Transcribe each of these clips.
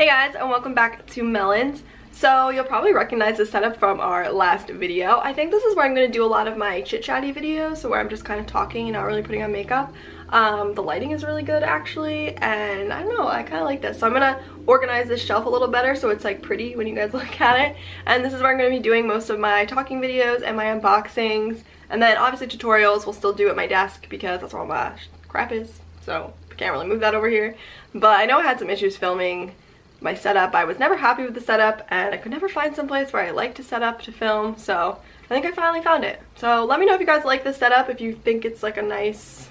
Hey guys, and welcome back to Mellyns. So you'll probably recognize the setup from our last video. I think this is where I'm going to do a lot of my chit-chatty videos, so where I'm just kind of talking and not really putting on makeup. The lighting is really good actually, and I don't know, I kind of like this. So I'm going to organize this shelf a little better so it's like pretty when you guys look at it. And this is where I'm going to be doing most of my talking videos and my unboxings. And then obviously tutorials we'll still do at my desk because that's where all my crap is. So I can't really move that over here. But I know I had some issues filming my setup. I was never happy with the setup and I could never find some place where I like to set up to film, so I think I finally found it. So let me know if you guys like this setup, if you think it's like a nice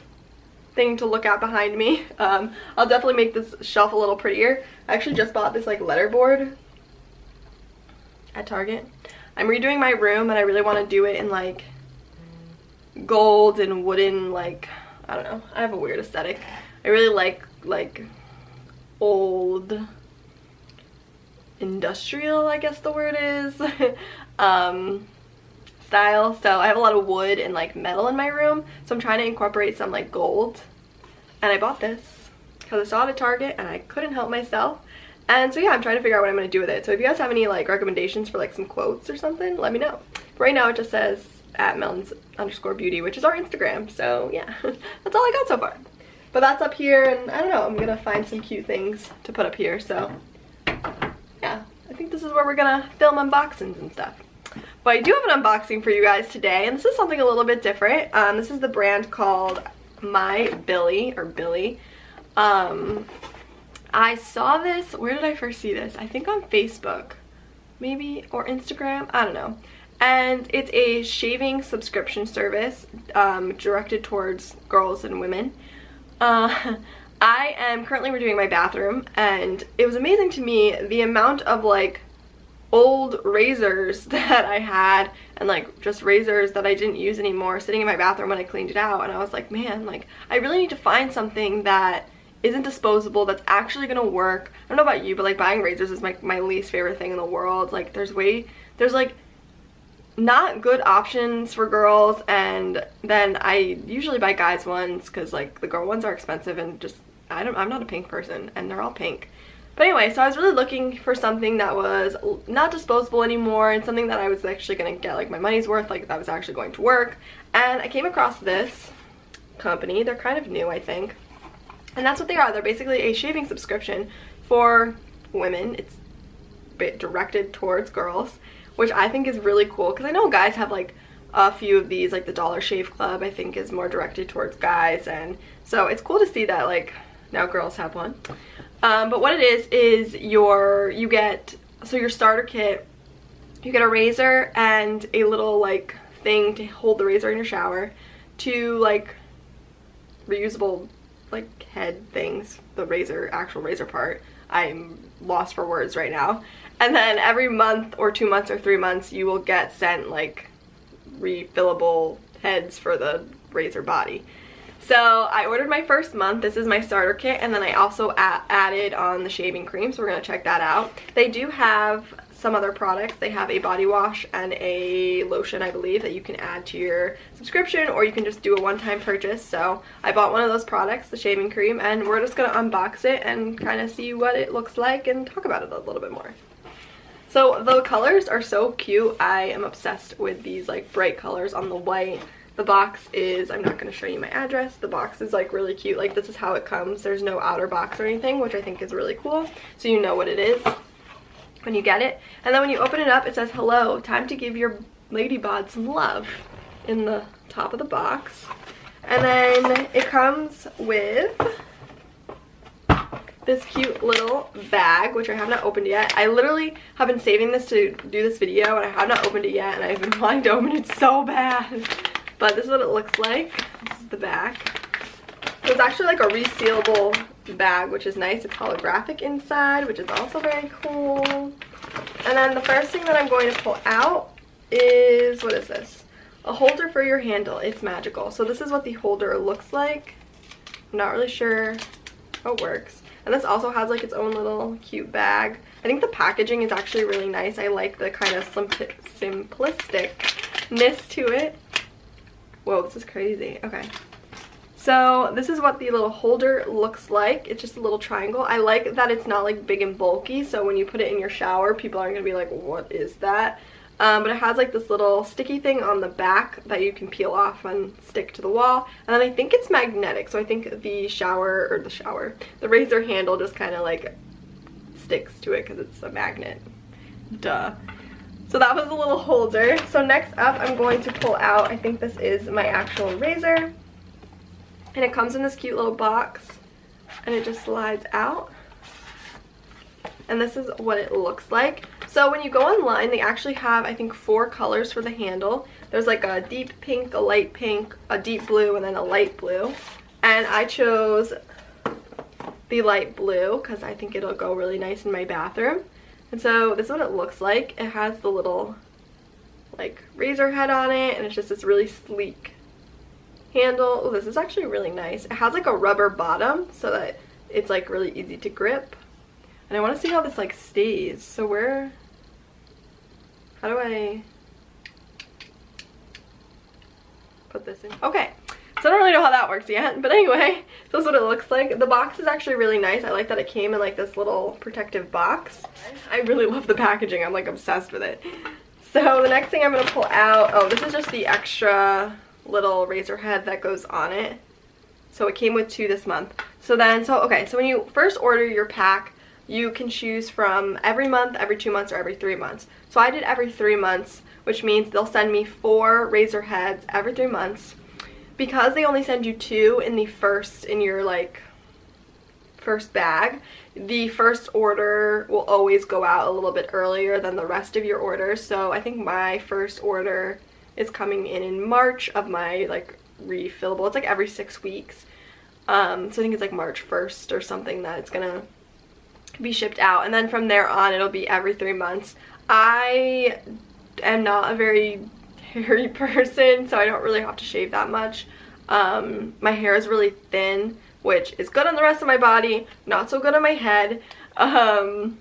thing to look at behind me. I'll definitely make this shelf a little prettier. I actually just bought this like letterboard at Target. I'm redoing my room and I really want to do it in like gold and wooden, like, I don't know, I have a weird aesthetic. I really like old industrial, I guess the word is, style. So I have a lot of wood and like metal in my room, so I'm trying to incorporate some like gold. And I bought this because I saw it at Target and I couldn't help myself. And so yeah, I'm trying to figure out what I'm going to do with it. So if you guys have any like recommendations for like some quotes or something, let me know. But right now it just says @Mellyns_beauty, which is our Instagram. So yeah, that's all I got so far. But that's up here, and I don't know, I'm gonna find some cute things to put up here. So yeah, I think this is where we're gonna film unboxings and stuff. But I do have an unboxing for you guys today, and this is something a little bit different. This is the brand called billie. I saw this, where did I first see this? I think on Facebook, maybe, or Instagram, I don't know. And it's a shaving subscription service directed towards girls and women. I am currently redoing my bathroom, and it was amazing to me the amount of like old razors that I had, and like just razors that I didn't use anymore sitting in my bathroom when I cleaned it out. And I was like, man, like I really need to find something that isn't disposable, that's actually gonna work. I don't know about you, but like buying razors is my least favorite thing in the world. Like there's like not good options for girls, and then I usually buy guys ones because like the girl ones are expensive, and just I'm not a pink person and they're all pink. But anyway, so I was really looking for something that was not disposable anymore, and something that I was actually gonna get like my money's worth, like that was actually going to work. And I came across this company. They're kind of new, I think, and that's what they are. They're basically a shaving subscription for women. It's directed towards girls, which I think is really cool, because I know guys have like a few of these, like the Dollar Shave Club I think is more directed towards guys, and so it's cool to see that like now girls have one. But what it is your starter kit, you get a razor and a little like thing to hold the razor in your shower, two like reusable like head things, the actual razor part. I'm lost for words right now. And then every month or 2 months or 3 months you will get sent like refillable heads for the razor body. So I ordered my first month. This is my starter kit, and then I also added on the shaving cream, so we're gonna check that out. They do have some other products. They have a body wash and a lotion, I believe, that you can add to your subscription, or you can just do a one-time purchase. So I bought one of those products, the shaving cream, and we're just gonna unbox it and kind of see what it looks like and talk about it a little bit more. So the colors are so cute. I am obsessed with these like bright colors on the white. The box is, I'm not going to show you my address, the box is like really cute. Like this is how it comes. There's no outer box or anything, which I think is really cool, so you know what it is when you get it. And then when you open it up, it says, hello, time to give your lady bod some love, in the top of the box. And then it comes with this cute little bag, which I have not opened yet. I literally have been saving this to do this video, and I have not opened it yet, and I've been wanting to open it so bad. But this is what it looks like. This is the back. It's actually like a resealable bag, which is nice. It's holographic inside, which is also very cool. And then the first thing that I'm going to pull out is, what is this? A holder for your handle. It's magical. So this is what the holder looks like. I'm not really sure how it works. And this also has like its own little cute bag. I think the packaging is actually really nice. I like the kind of simplisticness to it. Whoa, this is crazy. Okay. So this is what the little holder looks like. It's just a little triangle. I like that it's not like big and bulky, so when you put it in your shower, people aren't gonna be like, what is that? But it has like this little sticky thing on the back that you can peel off and stick to the wall. And then I think it's magnetic, so I think the razor handle just kind of like sticks to it because it's a magnet. Duh. So that was a little holder. So next up, I'm going to pull out, I think this is my actual razor. And it comes in this cute little box, and it just slides out. And this is what it looks like. So when you go online, they actually have, I think, 4 colors for the handle. There's like a deep pink, a light pink, a deep blue, and then a light blue. And I chose the light blue because I think it'll go really nice in my bathroom. And so this is what it looks like. It has the little like razor head on it, and it's just this really sleek handle. Oh, this is actually really nice. It has like a rubber bottom so that it's like really easy to grip. And I want to see how this like stays. So how do I put this in? Okay, so I don't really know how that works yet, but anyway, so this is what it looks like. The box is actually really nice. I like that it came in like this little protective box. I really love the packaging. I'm like obsessed with it. So the next thing I'm going to pull out, oh, this is just the extra little razor head that goes on it. So it came with 2 this month. So when you first order your pack, you can choose from every month, every 2 months, or every 3 months. So I did every 3 months, which means they'll send me 4 razor heads every 3 months. Because they only send you 2 in your like first bag, the first order will always go out a little bit earlier than the rest of your orders. So I think my first order is coming in March of my like refillable. It's like every 6 weeks. So I think it's like March 1st or something that it's gonna be shipped out, and then from there on it'll be every 3 months. I am not a very hairy person, so I don't really have to shave that much. My hair is really thin, which is good on the rest of my body, not so good on my head. So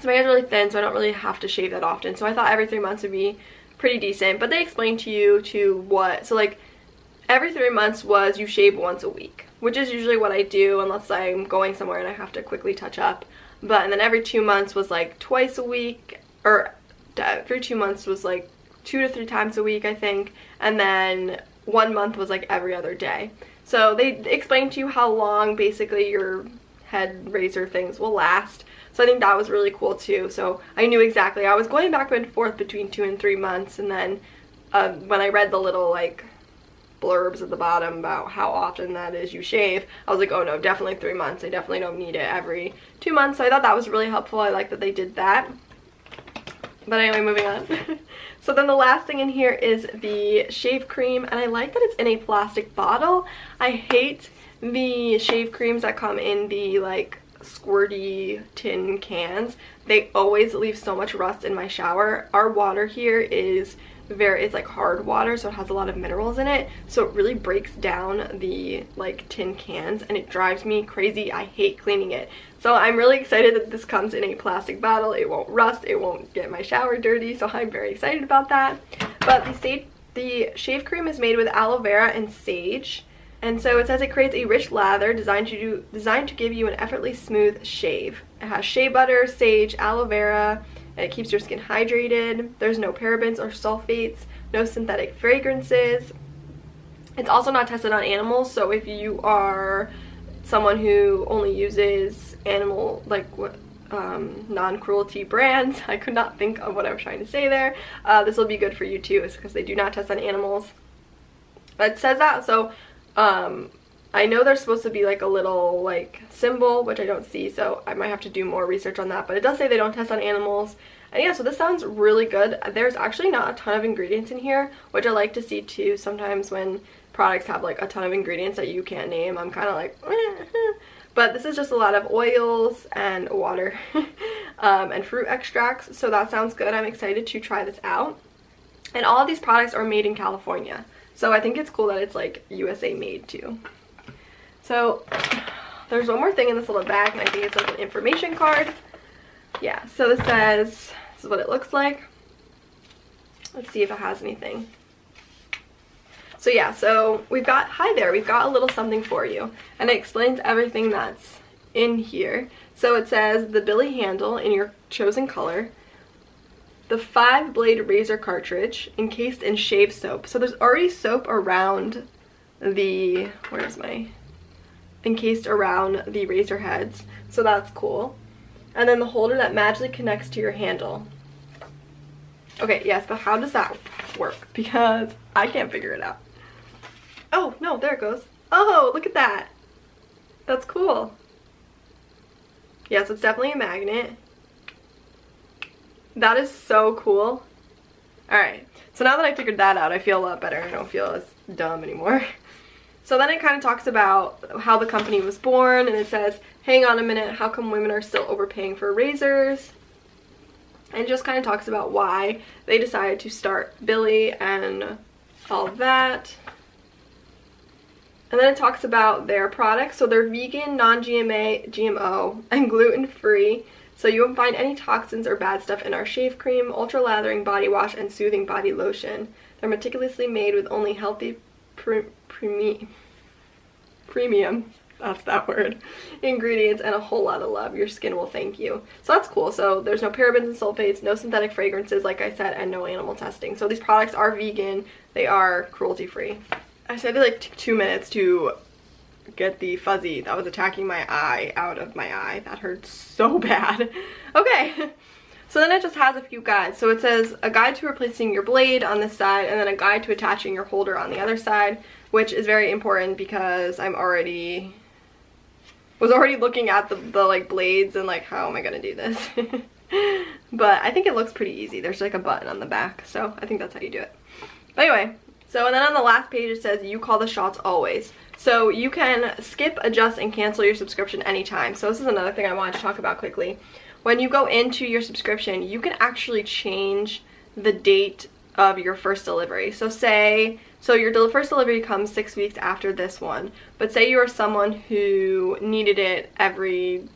my hair is really thin, so I don't really have to shave that often. So I thought every 3 months would be pretty decent, but they explained to you so like every 3 months was you shave once a week, which is usually what I do unless I'm going somewhere and I have to quickly touch up. And then every 2 months was like twice a week, or every 2 months was like 2 to 3 times a week, I think. And then 1 month was like every other day. So they explained to you how long basically your head razor things will last. So I think that was really cool too. So I knew exactly. I was going back and forth between 2 and 3 months, and then when I read the little like blurbs at the bottom about how often that is you shave, I was like, oh no, definitely 3 months. I definitely don't need it every 2 months. So I thought that was really helpful. I like that they did that. But anyway, moving on. So then the last thing in here is the shave cream, and I like that it's in a plastic bottle. I hate the shave creams that come in the like squirty tin cans. They always leave so much rust in my shower. Our water here is it's like hard water, so it has a lot of minerals in it, so it really breaks down the like tin cans, and it drives me crazy. I hate cleaning it. So I'm really excited that this comes in a plastic bottle. It won't rust, it won't get my shower dirty, so I'm very excited about that. But the shave cream is made with aloe vera and sage, and so it says it creates a rich lather designed to give you an effortlessly smooth shave. It has shea butter, sage, aloe vera, and it keeps your skin hydrated. There's no parabens or sulfates, no synthetic fragrances. It's also not tested on animals, so if you are someone who only uses animal, like non-cruelty brands, I could not think of what I was trying to say there, this will be good for you too, because they do not test on animals. But it says that, so I know there's supposed to be like a little like symbol, which I don't see, so I might have to do more research on that, but it does say they don't test on animals. And yeah, so this sounds really good. There's actually not a ton of ingredients in here, which I like to see too. Sometimes when products have like a ton of ingredients that you can't name, I'm kind of like but this is just a lot of oils and water and fruit extracts, so that sounds good. I'm excited to try this out. And all of these products are made in California, so I think it's cool that it's like USA made too. So there's one more thing in this little bag, and I think it's like an information card. Yeah, so this says, this is what it looks like. Let's see if it has anything. So yeah, so we've got, hi there, we've got a little something for you. And it explains everything that's in here. So it says the billie handle in your chosen color, the 5-blade razor cartridge encased in shave soap. So there's already soap around the, where's my, encased around the razor heads. So that's cool. And then the holder that magically connects to your handle. Okay, yes, but how does that work? Because I can't figure it out. Oh, no, there it goes. Oh, look at that. That's cool. Yeah, so it's definitely a magnet. That is so cool. Alright, so now that I figured that out, I feel a lot better. I don't feel as dumb anymore. So then it kind of talks about how the company was born, and it says, hang on a minute, how come women are still overpaying for razors? And just kind of talks about why they decided to start Billie and all that. And then it talks about their products. So they're vegan, non-GMO, and gluten-free. So you won't find any toxins or bad stuff in our shave cream, ultra lathering body wash, and soothing body lotion. They're meticulously made with only healthy premium, that's that word, ingredients, and a whole lot of love. Your skin will thank you. So that's cool. So there's no parabens and sulfates, no synthetic fragrances, like I said, and no animal testing. So these products are vegan. They are cruelty-free. I said it like 2 minutes to get the fuzzy that was attacking my eye out of my eye. That hurt so bad. Okay, so then it just has a few guides. So it says a guide to replacing your blade on this side, and then a guide to attaching your holder on the other side, which is very important because I'm already looking at the like blades and like, how am I gonna do this? But I think it looks pretty easy. There's like a button on the back, so I think that's how you do it. But anyway, so and then on the last page it says you call the shots always. So you can skip, adjust, and cancel your subscription anytime. So this is another thing I wanted to talk about quickly. When you go into your subscription, you can actually change the date of your first delivery. So your first delivery comes 6 weeks after this one, but say you are someone who needed it every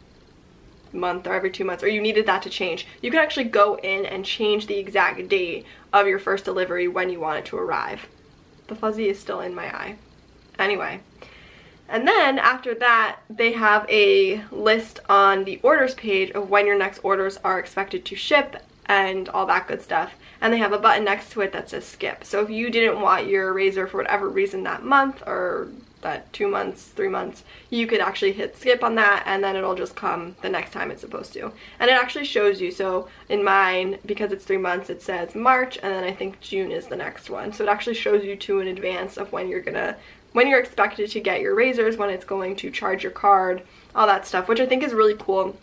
month or every 2 months, or you needed that to change, you can actually go in and change the exact date of your first delivery when you want it to arrive. The fuzzy is still in my eye. Anyway, and then after that, they have a list on the orders page of when your next orders are expected to ship and all that good stuff. And they have a button next to it that says skip. So if you didn't want your razor for whatever reason that month, or that 2 months, 3 months, you could actually hit skip on that, and then it'll just come the next time it's supposed to. And it actually shows you. So in mine, because it's 3 months, it says March, and then I think June is the next one. So it actually shows you in advance of when you're expected to get your razors, when it's going to charge your card, all that stuff, which I think is really cool.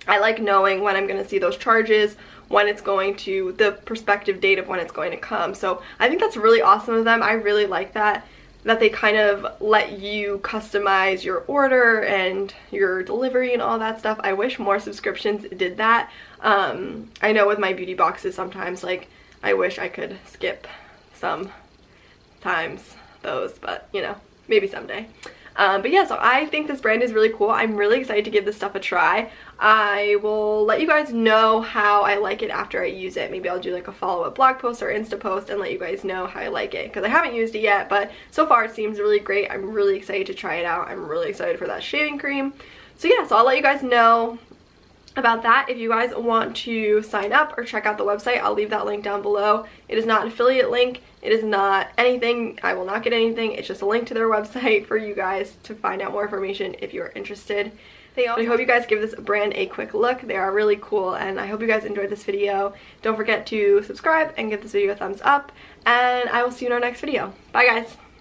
I like knowing when I'm going to see those charges, when it's going to, the prospective date of when it's going to come. So I think that's really awesome of them. I really like that they kind of let you customize your order and your delivery and all that stuff. I wish more subscriptions did that. I know with my beauty boxes sometimes, like, I wish I could skip sometimes those, but you know, maybe someday. But yeah, so I think this brand is really cool. I'm really excited to give this stuff a try. I will let you guys know how I like it after I use it. Maybe I'll do like a follow-up blog post or Insta post and let you guys know how I like it, because I haven't used it yet, but so far it seems really great. I'm really excited to try it out. I'm really excited for that shaving cream. So yeah, so I'll let you guys know about that. If you guys want to sign up or check out the website, I'll leave that link down below. It is not an affiliate link. It is not anything. I will not get anything. It's just a link to their website for you guys to find out more information if you're interested. I hope you guys give this brand a quick look. They are really cool, and I hope you guys enjoyed this video. Don't forget to subscribe and give this video a thumbs up, and I will see you in our next video. Bye guys!